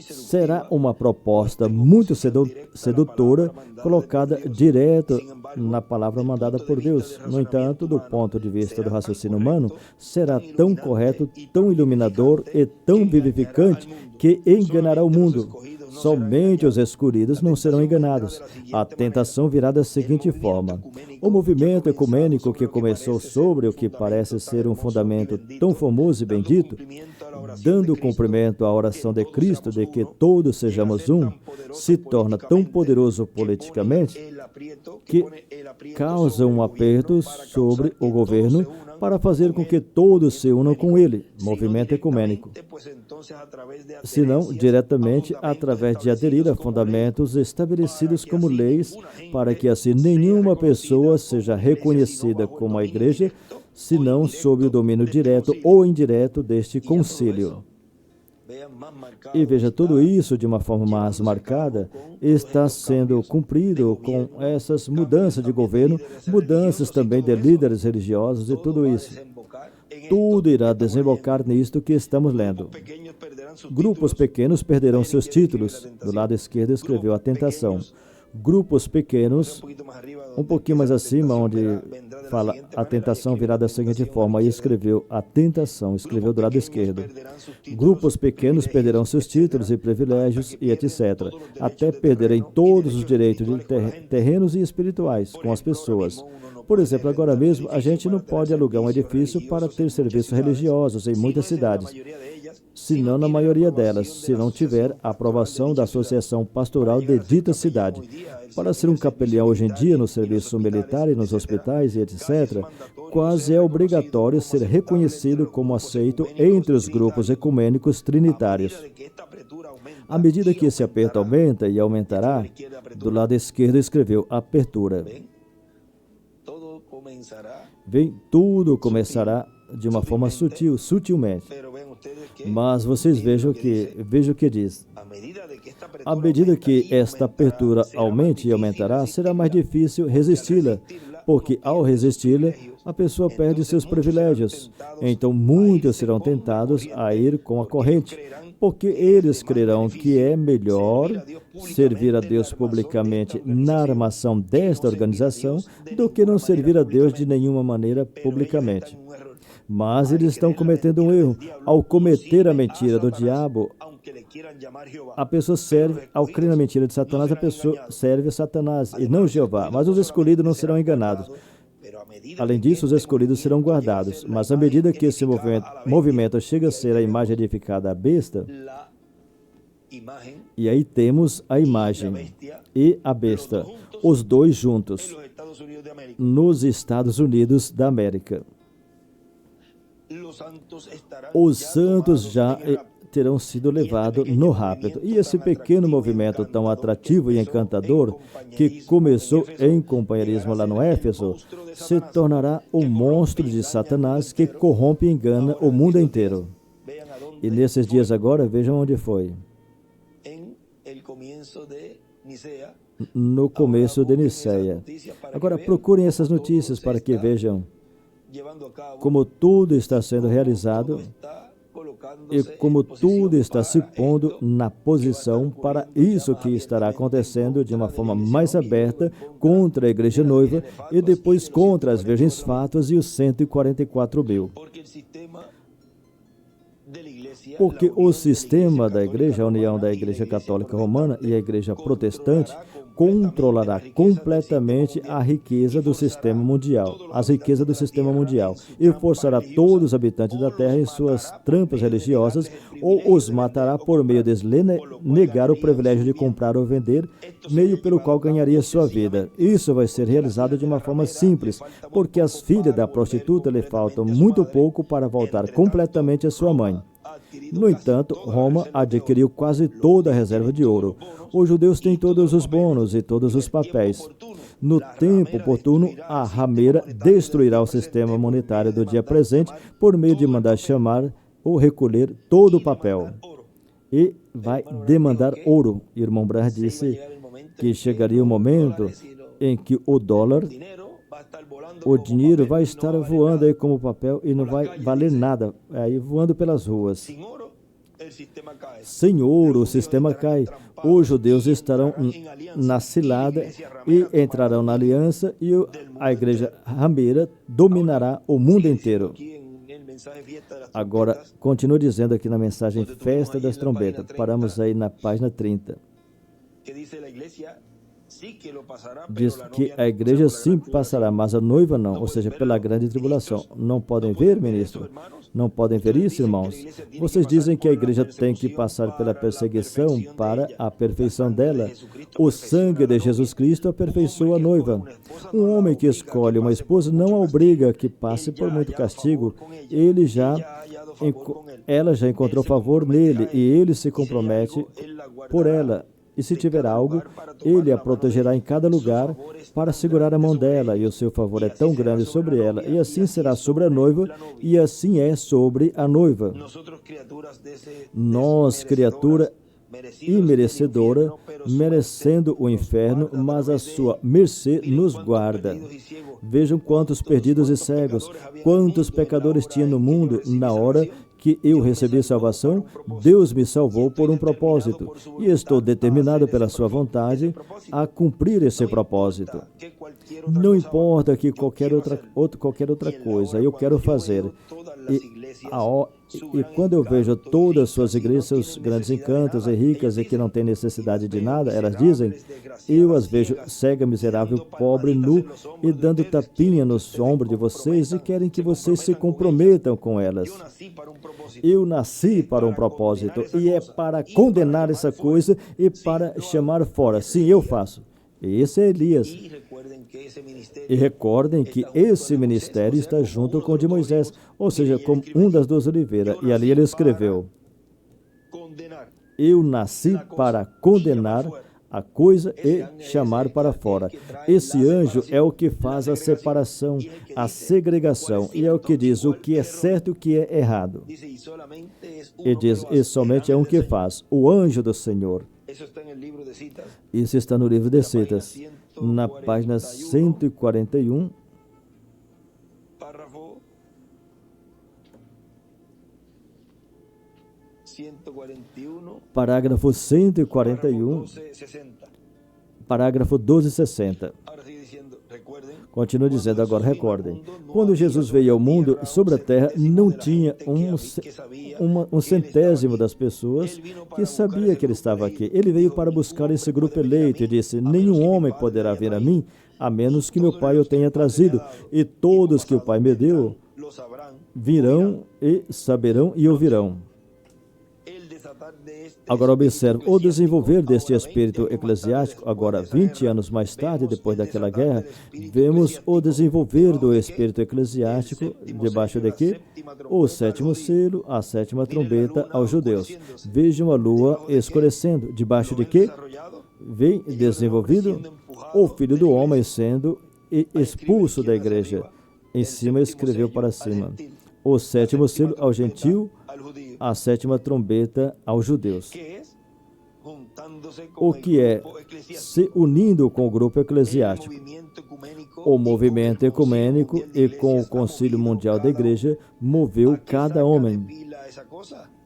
Será uma proposta muito sedutora, colocada direto na palavra mandada por Deus. No entanto, do ponto de vista do raciocínio humano, será tão correto, tão iluminador e tão vivificante que enganará o mundo. Somente os escolhidos não serão enganados. A tentação virá da seguinte forma. O movimento ecumênico que começou sobre o que parece ser um fundamento tão famoso e bendito, dando cumprimento à oração de Cristo de que todos sejamos um, se torna tão poderoso politicamente que causa um aperto sobre o governo para fazer com que todos se unam com ele, movimento ecumênico. Se não, diretamente através de aderir a fundamentos estabelecidos como leis, para que assim nenhuma pessoa seja reconhecida como a igreja, senão sob o domínio direto ou indireto deste concílio. E veja, tudo isso de uma forma mais marcada está sendo cumprido com essas mudanças de governo, mudanças também de líderes religiosos e tudo isso. Tudo irá desembocar nisto que estamos lendo. Grupos pequenos perderão seus títulos. Do lado esquerdo escreveu a tentação. Grupos pequenos, um pouquinho mais acima, onde fala a tentação virá da seguinte forma, aí escreveu a tentação, escreveu do lado esquerdo. Grupos pequenos perderão seus títulos e privilégios e etc., até perderem todos os direitos de terrenos e espirituais com as pessoas. Por exemplo, agora mesmo, a gente não pode alugar um edifício para ter serviços religiosos em muitas cidades, se não na maioria delas, se não tiver a aprovação da associação pastoral de dita cidade. Para ser um capelão hoje em dia no serviço militar e nos hospitais e etc., quase é obrigatório ser reconhecido como aceito entre os grupos ecumênicos trinitários. À medida que esse aperto aumenta e aumentará, do lado esquerdo escreveu apertura. Vem, tudo começará de uma forma sutilmente. Mas vocês vejam o que diz. À medida que esta apertura aumente e aumentará, será mais difícil resisti-la, porque ao resisti-la, a pessoa perde seus privilégios. Então, muitos serão tentados a ir com a corrente, porque eles crerão que é melhor servir a Deus publicamente na armação desta organização do que não servir a Deus de nenhuma maneira publicamente. Mas eles estão cometendo um erro. Ao cometer a mentira do diabo, a pessoa serve, ao crer na mentira de Satanás, a pessoa serve a Satanás e não Jeová. Mas os escolhidos não serão enganados. Além disso, os escolhidos serão guardados. Mas à medida que esse movimento chega a ser a imagem edificada à besta, e aí temos a imagem e a besta, os dois juntos, nos Estados Unidos da América. Os santos já terão sido levados no rapto. E esse pequeno movimento tão atrativo e encantador, que começou em companheirismo lá no Éfeso, se tornará um monstro de Satanás que corrompe e engana o mundo inteiro. E nesses dias agora, vejam onde foi. No começo de Niceia. Agora procurem essas notícias para que vejam como tudo está sendo realizado e como tudo está se pondo na posição para isso que estará acontecendo de uma forma mais aberta contra a igreja noiva e depois contra as virgens fátuas e os 144 mil. Porque o sistema da Igreja, a união da Igreja Católica Romana e a Igreja Protestante, controlará completamente a riqueza do sistema mundial, as riquezas do sistema mundial, e forçará todos os habitantes da Terra em suas trampas religiosas, ou os matará por meio de negar o privilégio de comprar ou vender, meio pelo qual ganharia sua vida. Isso vai ser realizado de uma forma simples, porque as filhas da prostituta lhe faltam muito pouco para voltar completamente à sua mãe. No entanto, Roma adquiriu quase toda a reserva de ouro. Os judeus têm todos os bônus e todos os papéis. No tempo oportuno, a rameira destruirá o sistema monetário do dia presente por meio de mandar chamar ou recolher todo o papel. E vai demandar ouro. Irmão Branham disse que chegaria o momento em que o dólar, o dinheiro vai estar voando aí como papel e não vai valer nada, aí voando pelas ruas. Sem ouro, o sistema cai. Os judeus estarão na cilada e entrarão na aliança, e a igreja rameira dominará o mundo inteiro. Agora, continua dizendo aqui na mensagem Festa das Trombetas. Paramos aí na página 30. Diz que a igreja sim passará, mas a noiva não, ou seja, pela grande tribulação. Não podem ver, ministro? Não podem ver isso, irmãos? Vocês dizem que a igreja tem que passar pela perseguição para a perfeição dela. O sangue de Jesus Cristo aperfeiçoa a noiva. Um homem que escolhe uma esposa não a obriga a que passe por muito castigo. Ela já encontrou favor nele e ele se compromete por ela. E se tiver algo, ele a protegerá em cada lugar para segurar a mão dela, e o seu favor é tão grande sobre ela, e assim será sobre a noiva, e assim é sobre a noiva. Nós, criatura imerecedora, merecendo o inferno, mas a sua mercê nos guarda. Vejam quantos perdidos e cegos, quantos pecadores tinha no mundo na hora que eu recebi salvação. Deus me salvou por um propósito, e estou determinado pela sua vontade a cumprir esse propósito. Não importa que qualquer outra coisa eu quero fazer. E quando eu vejo todas as suas igrejas, seus grandes encantos e ricas e que não têm necessidade de nada, elas dizem, eu as vejo cega, miserável, pobre, nu e dando tapinha nos ombros de vocês e querem que vocês se comprometam com elas. Eu nasci para um propósito e é para condenar essa coisa e para chamar fora. Sim, eu faço. Esse é Elias. E recordem que esse ministério está junto com o de Moisés, ou seja, com um das duas oliveiras. E ali ele escreveu, eu nasci para condenar a coisa e chamar para fora. Esse anjo é o que faz a separação, a segregação, e é o que diz o que é certo e o que é errado. E diz, e somente é um que faz, o anjo do Senhor. Isso está no livro de Citas, na página 141, parágrafo 141, parágrafo 1260. Continua dizendo agora, recordem, quando Jesus veio ao mundo, sobre a terra não tinha um centésimo das pessoas que sabia que ele estava aqui. Ele veio para buscar esse grupo eleito e disse, nenhum homem poderá vir a mim, a menos que meu Pai o tenha trazido, e todos que o Pai me deu virão e saberão e ouvirão. Agora observe, o desenvolver deste espírito eclesiástico, agora 20 anos mais tarde, depois daquela guerra, vemos o desenvolver do espírito eclesiástico, debaixo de quê? O sétimo selo, a sétima trombeta aos judeus. Vejam a lua escurecendo, debaixo de quê? Vem desenvolvido o Filho do Homem sendo expulso da igreja. Em cima escreveu para cima. O sétimo selo ao gentil, a sétima trombeta aos judeus. O que é se unindo com o grupo eclesiástico, o movimento ecumênico e com o Concílio Mundial da Igreja moveu cada homem.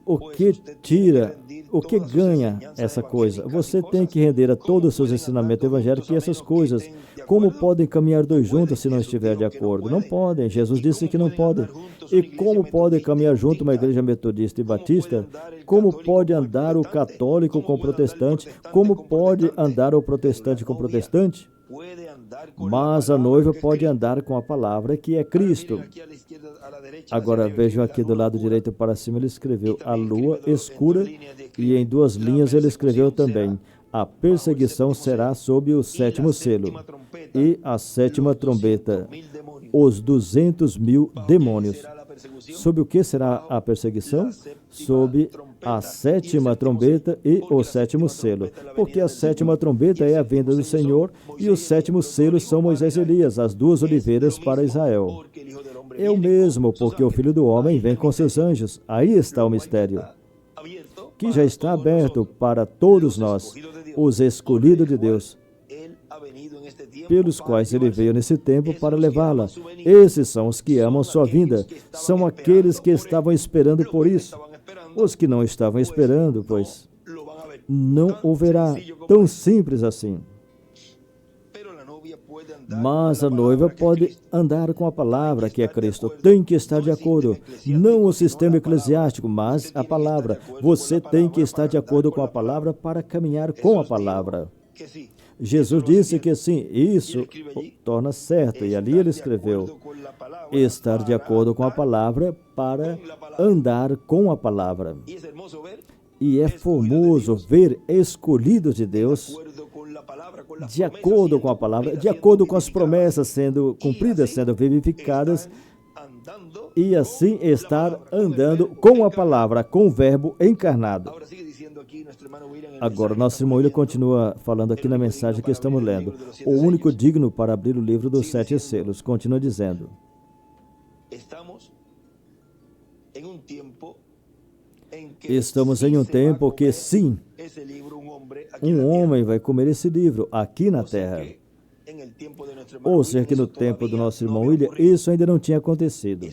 o que tira, o que ganha essa coisa? Você tem que render a todos os seus ensinamentos evangélicos e essas coisas. Como podem caminhar dois juntos se não estiver de acordo? Não podem. Jesus disse que não podem. E como pode caminhar junto uma igreja metodista e batista? Como pode andar o católico com o protestante? Como pode andar o protestante com o protestante? Mas a noiva pode andar com a palavra que é Cristo. Agora vejam aqui do lado direito para cima, ele escreveu a lua escura e em 2 linhas ele escreveu também: a perseguição será sob o 7º selo e a 7ª trombeta, os 200.000 demônios. Sob o que será a perseguição? Sob a 7ª trombeta e o 7º selo. Porque a 7ª trombeta é a vinda do Senhor e o 7º selo são Moisés e Elias, as 2 oliveiras para Israel. É o mesmo, porque o Filho do Homem vem com seus anjos. Aí está o mistério, que já está aberto para todos nós, os escolhidos de Deus, pelos quais ele veio nesse tempo para levá-la. Esses são os que amam sua vinda. São aqueles que estavam esperando por isso. Os que não estavam esperando, pois não o verá. Tão simples assim. Mas a noiva pode andar com a palavra que é Cristo. Tem que estar de acordo. Não o sistema eclesiástico, mas a palavra. Você tem que estar de acordo com a palavra para caminhar com a palavra. Jesus disse que sim, isso torna certo. E ali ele escreveu: estar de acordo com a palavra para andar com a palavra. E é formoso ver escolhidos de Deus de acordo com a palavra, de acordo com as promessas sendo cumpridas, sendo vivificadas, e assim estar andando com a palavra, com o verbo encarnado. Agora, nosso irmão William continua falando aqui na mensagem que estamos lendo. O único digno para abrir o livro dos 7 selos. Continua dizendo: estamos em um tempo que, sim, um homem vai comer esse livro aqui na terra. Ou seja, que no tempo do nosso irmão William, isso ainda não tinha acontecido.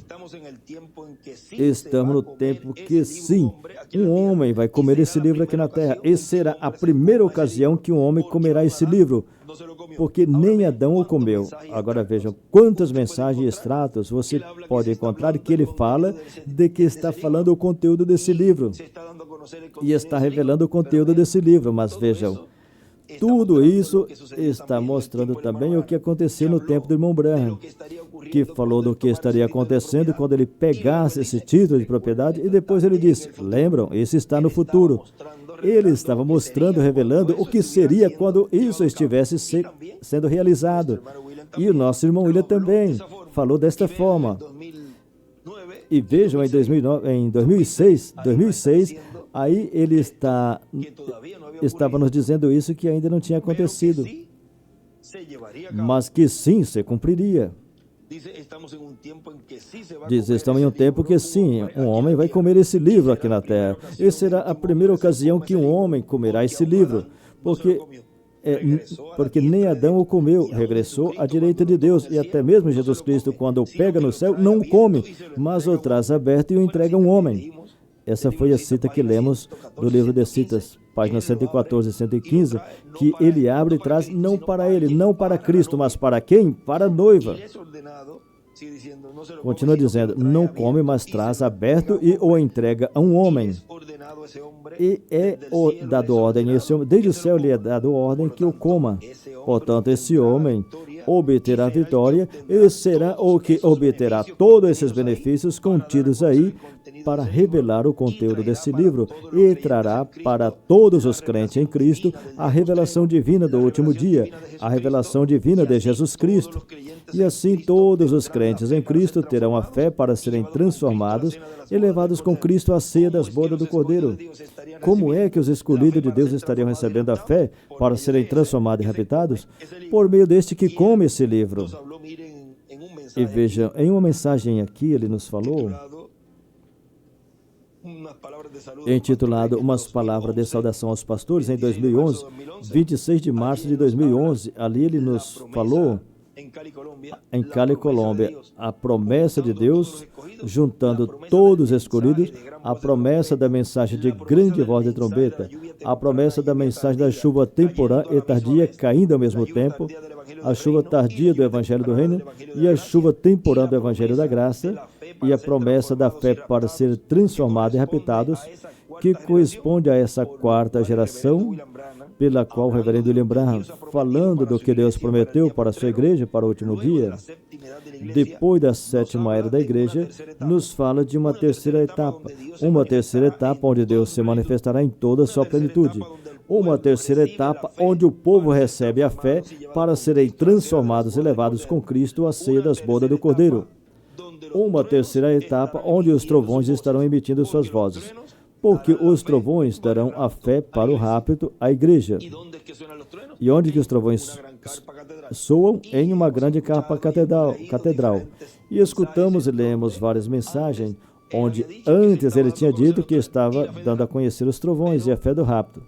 Estamos no tempo que, sim, um homem vai comer esse livro aqui na terra. E será a primeira ocasião que um homem comerá esse livro, porque nem Adão o comeu. Agora vejam quantas mensagens e extratos você pode encontrar que ele fala de que está falando o conteúdo desse livro. E está revelando o conteúdo desse livro. Mas vejam, tudo isso está mostrando também o que aconteceu no tempo do irmão Branham, que falou do que estaria acontecendo quando ele pegasse esse título de propriedade, e depois ele disse: lembram, isso está no futuro. Ele estava mostrando, revelando o que seria quando isso estivesse sendo realizado. E o nosso irmão William também falou desta forma. E vejam, em 2006, aí ele estava nos dizendo isso, que ainda não tinha acontecido, mas que sim, se cumpriria. Diz, estamos em um tempo que sim, um homem vai comer esse livro aqui na terra. E será a primeira ocasião que um homem comerá esse livro, porque nem Adão o comeu, regressou à direita de Deus, e até mesmo Jesus Cristo, quando o pega no céu, não o come, mas o traz aberto e o entrega a um homem. Essa foi a cita que lemos do livro de Citas, páginas 114 e 115, que ele abre e traz não para ele, não para Cristo, mas para quem? Para a noiva. Continua dizendo, não come, mas traz aberto e o entrega a um homem. E é dado ordem a esse homem, desde o céu lhe é dado ordem que o coma. Portanto, esse homem obterá a vitória e será o que obterá todos esses benefícios contidos aí para revelar o conteúdo desse livro, e trará para todos os crentes em Cristo a revelação divina do último dia, a revelação divina de Jesus Cristo. E assim todos os crentes em Cristo terão a fé para serem transformados e levados com Cristo à ceia das bodas do Cordeiro. Como é que os escolhidos de Deus estariam recebendo a fé para serem transformados e raptados? Por meio deste que come esse livro. E vejam, em uma mensagem aqui ele nos falou, intitulado Umas Palavras de Saudação aos Pastores, em 2011, 26 de março de 2011, ali ele nos falou em Cali, Colômbia, a promessa de Deus, juntando todos os escolhidos, a promessa da mensagem de grande voz de trombeta, a promessa da mensagem da chuva temporã e tardia caindo ao mesmo tempo, a chuva tardia do Evangelho do Reino e a chuva temporã do Evangelho da Graça, e a promessa da fé para ser transformados e raptados, que corresponde a essa quarta geração, pela qual o reverendo William Branham, falando do que Deus prometeu para a sua igreja para o último dia, depois da sétima era da igreja, nos fala de uma terceira etapa onde Deus se manifestará em toda a sua plenitude, uma terceira etapa onde o povo recebe a fé para serem transformados e levados com Cristo à ceia das bodas do Cordeiro, uma terceira etapa onde os trovões estarão emitindo suas vozes, porque os trovões darão a fé para o rapto à igreja. E onde que os trovões soam? Em uma grande capa catedral. E escutamos e lemos várias mensagens, onde antes ele tinha dito que estava dando a conhecer os trovões e a fé do rapto.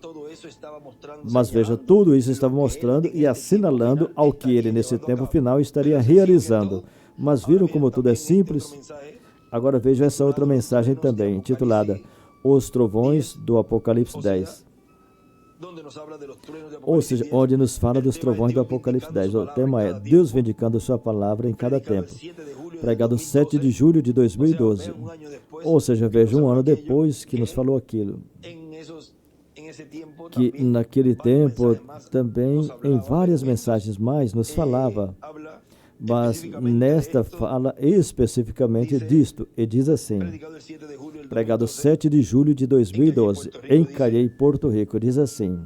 Mas veja, tudo isso estava mostrando e assinalando ao que ele, nesse tempo final, estaria realizando. Mas viram como tudo é simples? Agora vejam essa outra mensagem também, intitulada Os Trovões do Apocalipse 10. Ou seja, onde nos fala dos trovões do Apocalipse 10. O tema é Deus vindicando sua palavra em cada tempo. Pregado 7 de julho de 2012. Ou seja, veja, um ano depois que nos falou aquilo. Que naquele tempo também, em várias mensagens mais, nos falava. Mas nesta fala especificamente disto, e diz assim, pregado 7 de julho de 2012, em Cayey, Porto Rico, diz assim,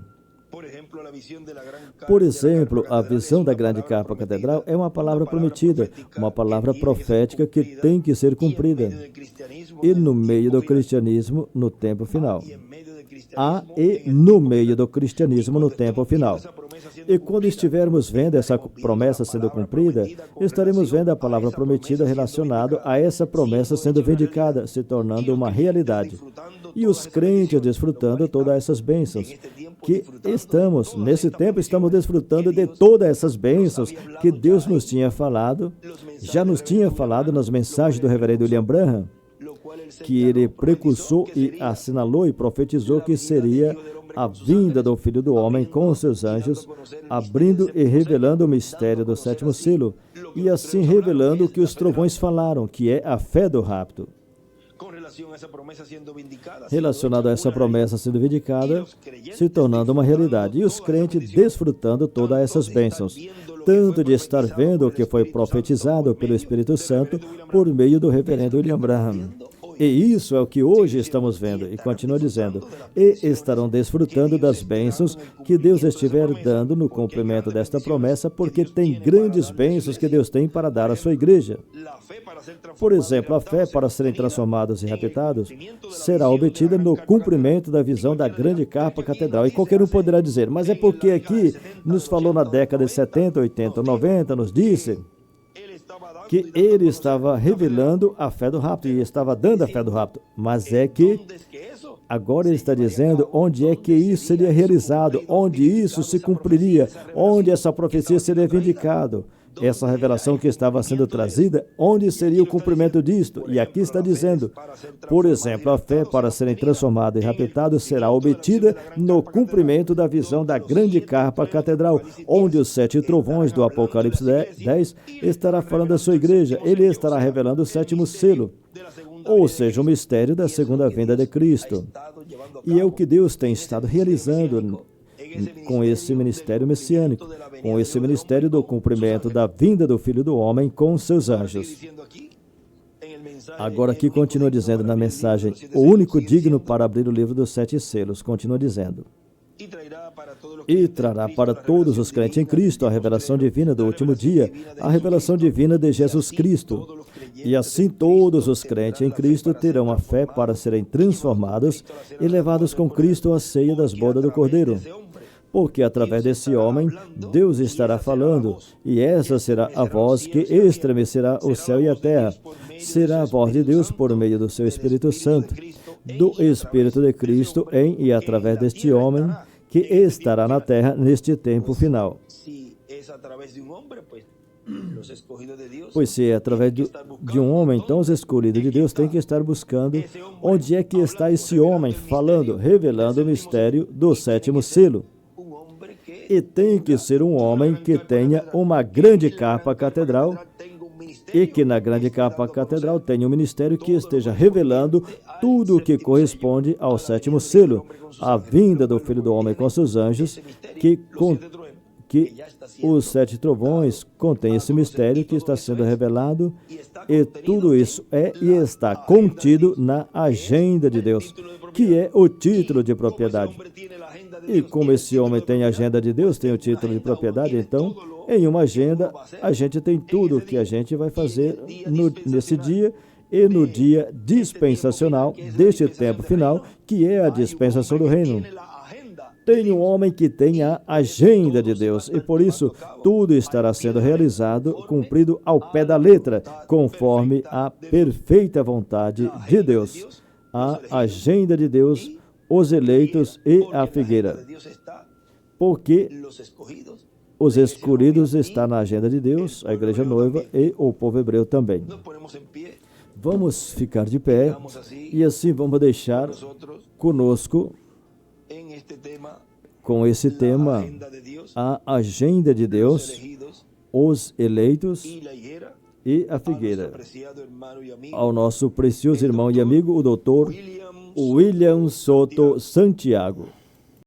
por exemplo, a visão da grande capa catedral é uma palavra prometida, uma palavra profética que tem que ser cumprida. E no meio do cristianismo, no tempo final. E quando estivermos vendo essa promessa sendo cumprida, estaremos vendo a palavra prometida relacionada a essa promessa sendo vindicada, se tornando uma realidade. E os crentes desfrutando todas essas bênçãos. Nesse tempo, estamos desfrutando de todas essas bênçãos que Deus nos tinha falado, já nos tinha falado nas mensagens do reverendo William Branham, que ele precursou e assinalou e profetizou que seria a vinda do Filho do Homem com os seus anjos, abrindo e revelando o mistério do sétimo selo, e assim revelando o que os trovões falaram, que é a fé do rapto. Relacionado a essa promessa sendo vindicada, se tornando uma realidade, e os crentes desfrutando todas essas bênçãos, tanto de estar vendo o que foi profetizado pelo Espírito Santo por meio do reverendo William Branham. E isso é o que hoje estamos vendo, e continua dizendo, e estarão desfrutando das bênçãos que Deus estiver dando no cumprimento desta promessa, porque tem grandes bênçãos que Deus tem para dar à sua igreja. Por exemplo, a fé para serem transformados e raptados será obtida no cumprimento da visão da grande capa catedral. E qualquer um poderá dizer, mas é porque aqui nos falou na década de 70, 80, 90, nos disse que ele estava revelando a fé do rapto e estava dando a fé do rapto. Mas é que agora ele está dizendo onde é que isso seria realizado, onde isso se cumpriria, onde essa profecia seria vindicada. Essa revelação que estava sendo trazida, onde seria o cumprimento disto? E aqui está dizendo, por exemplo, a fé para serem transformados e raptados será obtida no cumprimento da visão da grande capa catedral, onde os 7 trovões do Apocalipse 10 estará falando da sua igreja. Ele estará revelando o sétimo selo, ou seja, o mistério da segunda vinda de Cristo. E é o que Deus tem estado realizando com esse ministério messiânico, com esse ministério do cumprimento da vinda do Filho do Homem com seus anjos. Agora aqui continua dizendo na mensagem, o único digno para abrir o livro dos 7 selos, continua dizendo, e trará para todos os crentes em Cristo a revelação divina do último dia, a revelação divina de Jesus Cristo. E assim todos os crentes em Cristo terão a fé para serem transformados e levados com Cristo à ceia das bodas do Cordeiro. Porque através desse homem, Deus estará falando, e essa será a voz que estremecerá o céu e a terra. Será a voz de Deus por meio do seu Espírito Santo, do Espírito de Cristo em e através deste homem que estará na terra neste tempo final. Pois se é através de um homem, então os escolhidos de Deus têm que estar buscando onde é que está esse homem falando, revelando o mistério do sétimo selo. E tem que ser um homem que tenha uma grande capa catedral e que na grande capa catedral tenha um ministério que esteja revelando tudo o que corresponde ao sétimo selo, a vinda do Filho do Homem com seus anjos, que os 7 trovões contêm esse mistério que está sendo revelado, e tudo isso é e está contido na agenda de Deus, que é o título de propriedade. E como esse homem tem a agenda de Deus, tem o título de propriedade, então, em uma agenda, a gente tem tudo o que a gente vai fazer nesse dia e no dia dispensacional deste tempo final, que é a dispensação do reino. Tem um homem que tem a agenda de Deus, e por isso tudo estará sendo realizado, cumprido ao pé da letra, conforme a perfeita vontade de Deus. A agenda de Deus, os eleitos e a figueira. Porque os escolhidos estão na agenda de Deus, a igreja noiva e o povo hebreu também. Vamos ficar de pé e assim vamos deixar conosco, com esse tema, a agenda de Deus, os eleitos e a figueira. Ao nosso precioso irmão e amigo, o doutor William Soto Santiago.